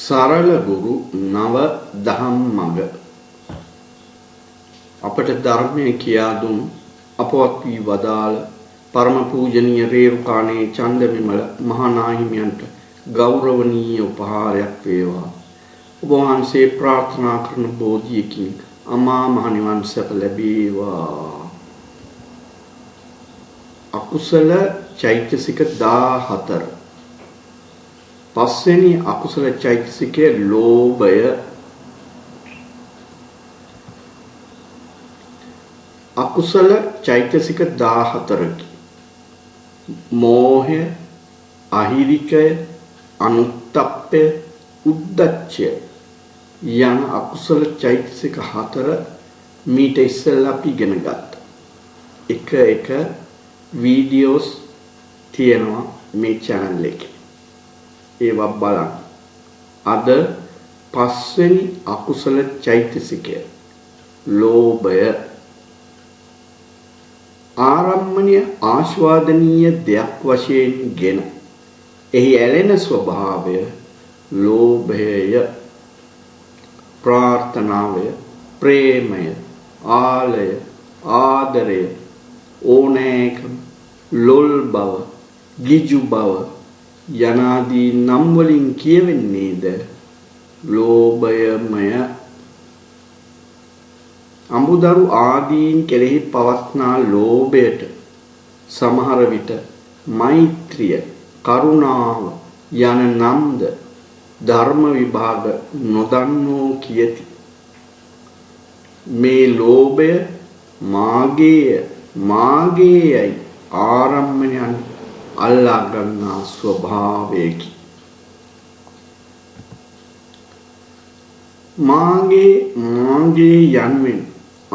සරල ගුරු නව දහම් මඟ අපට ධර්මයේ කියා දුන් අපවත් වී වදාළ පරම පූජනීය රේරුකාණේ චන්දවිමල මහානාහිමියන්ට ගෞරවනීය උපහාරයක් වේවා. ඔබ වහන්සේ ප්‍රාර්ථනා කරන බෝධියකින් අමා මහ නිවන් සැප ලැබේවා. අකුසල චෛතසික 14 පස්වෙනි අකුසල චෛතසිකයේ ලෝභය. අකුසල චෛතසික 14කි. මෝහය, අහිරිකය, අනුත්තප්පය, උද්ධච්චය යන අකුසල චෛතසික 4 මීට ඉස්සෙල්ලා අපි ඉගෙන ගත්තා. එක වීඩියෝස් තියෙනවා මේ channel එකේ. ඒවා බලන්න. අද පස්වෙනි අකුසල චෛතසිකය ලෝභය. ආරම්මණීය ආස්වාදනීය දෙයක් වශයෙන් ගෙන එහි ඇලෙන ස්වභාවය ලෝභය. ප්‍රාර්ථනාවය, ප්‍රේමය, ආලය, ආදරය, ඕනෑකම, ලොල් බව, ගිජු බව යනාදී නම් වලින් කියවෙන්නේද ලෝභයමය. අඹුදරු ආදීන් කෙරෙහි පවත්නා ලෝභයට සමහර විට මෛත්‍රිය, කරුණාව යන නම්ද ධර්ම විභාග නොදන්නෝ කියති. මේ ලෝභය මාගේයයි ආරම්මණයන් අල්ලා ගන්නා ස්වභාවයකි. මාගේ යන්වෙන්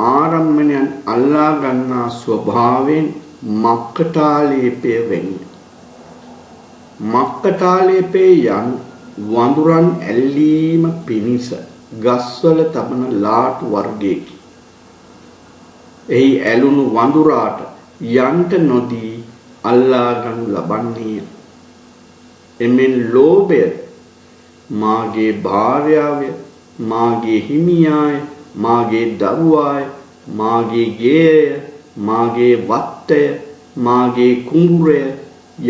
ආරම්මණයන් අල්ලා ගන්නා ස්වභාවයෙන් මක්කටාලේපය වෙන්නේ. මක්කටාලේපේ යන් වඳුරන් ඇල්ලීම පිණිස ගස්වල තබන ලාටු වර්ගයකි. එහි ඇලුණු වඳුරාට යන්ට නොදී අල්ලා ගනු ලබන්නේ. එමෙන් ලෝභය මාගේ භාර්යාවය, මාගේ හිමියාය, මාගේ දරුවාය, මාගේ ගේය, මාගේ වත්තය, මාගේ කුඹුරය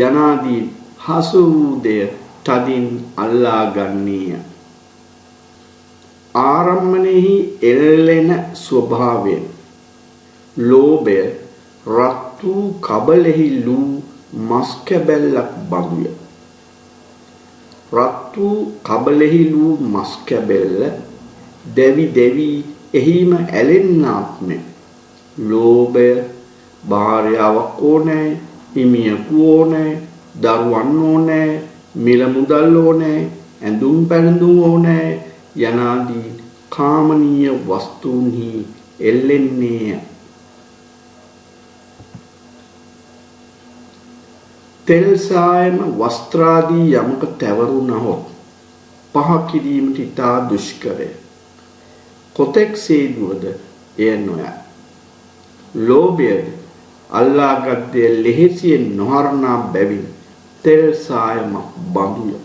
යනාදී හසු වූ දෙය තදින් අල්ලා ගන්නේය. ආරම්මණයෙහි එල්ලෙන ස්වභාවයෙන් ලෝභය රත් වූ කබලෙහි ලූ මස් කැබැල්ලක් බඳුය. රත් වූ කබලෙහි ලූ මස් කැබැල්ල දෙවි එහිම ඇලෙන්නාක් මෙන් ලෝභය භාර්යාවක් ඕනෑ, හිමියකු ඕනෑ, දරුවන් ඕනෑ, මිල මුදල් ඕනෑ, ඇඳුම් පැළඳුම් ඕනෑ යනාදී කාමනීය වස්තුන්හි එල්ලෙන්නේය. තෙල් සායම වස්ත්‍රාදී යමක තැවරුණහොත් පහ කිරීමට ඉතා දුෂ්කරය. කොතෙක් සේදුවද එය නොයයි. ලෝභයද අල්ලාගත් දෙය ලෙහෙසියෙන් නොහරනා බැවින් තෙල් සායම බඳුය.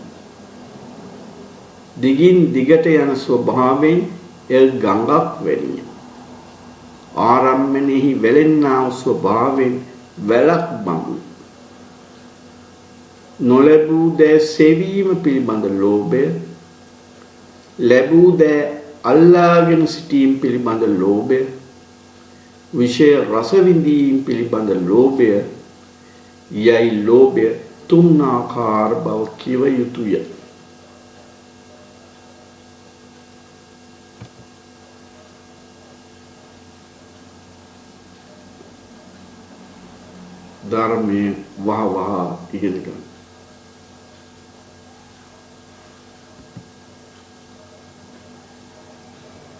දිගින් දිගට යන ස්වභාවයෙන් එල් ගඟක් වැනිය. ආරම්මණයෙහි වැලෙන්නා ස්වභාවයෙන් වැලක් බඳුය. නොලැබූ දෑ සෙවීම පිළිබඳ ලෝභය, ලැබූ දෑ අල්ලාගෙන සිටීම පිළිබඳ ලෝභය, විෂය රස විඳීම පිළිබඳ ලෝභය යයි ලෝභය තුන් ආකාර බව කිව යුතුය. ධර්මයේ වහ ඉගෙන ගන්න.